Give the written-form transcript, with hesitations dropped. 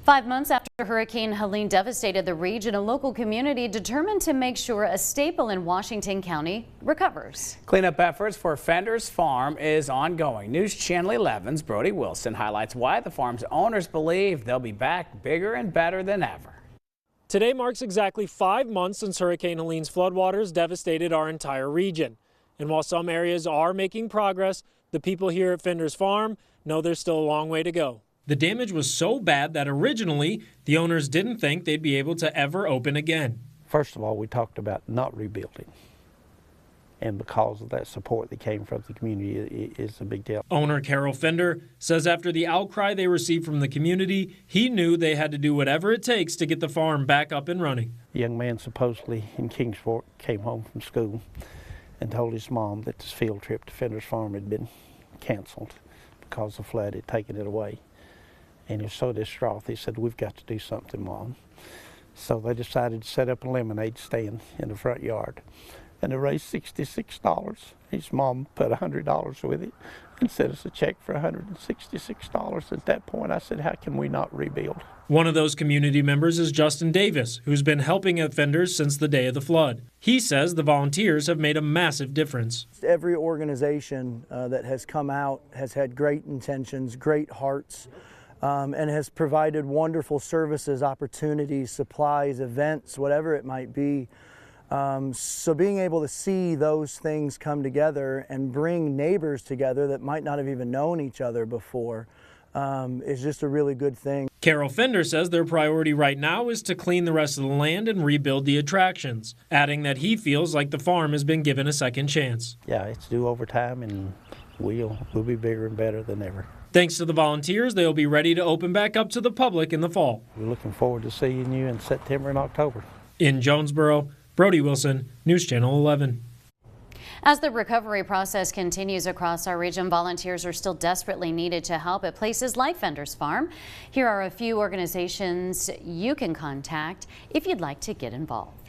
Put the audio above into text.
5 months after Hurricane Helene devastated the region, a local community determined to make sure a staple in Washington County recovers. Cleanup efforts for Fender's farm is ongoing. News Channel 11's Brody Wilson highlights why the farm's owners believe they'll be back bigger and better than ever. Today marks exactly 5 months since Hurricane Helene's floodwaters devastated our entire region. And while some areas are making progress, the people here at Fender's farm know there's still a long way to go. The damage was so bad that originally the owners didn't think they'd be able to ever open again. First of all, we talked about not rebuilding. And because of that support that came from the community, it is a big deal. Owner Carol Fender says after the outcry they received from the community, he knew they had to do whatever it takes to get the farm back up and running. A young man supposedly in Kingsport came home from school and told his mom that this field trip to Fender's farm had been canceled because the flood had taken it away. And he was so distraught, he said, "We've got to do something, Mom." So they decided to set up a lemonade stand in the front yard. And they raised $66. His mom put $100 with it and sent us a check for $166. At that point, I said, how can we not rebuild? One of those community members is Justin Davis, who's been helping at Fender's since the day of the flood. He says the volunteers have made a massive difference. Every organization that has come out has had great intentions, great hearts, and has provided wonderful services, opportunities, supplies, events, whatever it might be. So being able to see those things come together and bring neighbors together that might not have even known each other before is just a really good thing. Carol Fender says their priority right now is to clean the rest of the land and rebuild the attractions, adding that he feels like the farm has been given a second chance. Yeah, it's due over time, and we'll be bigger and better than ever. Thanks to the volunteers, they'll be ready to open back up to the public in the fall. We're looking forward to seeing you in September and October. In Jonesboro, Brody Wilson, News Channel 11. As the recovery process continues across our region, volunteers are still desperately needed to help at places like Fender's Farm. Here are a few organizations you can contact if you'd like to get involved.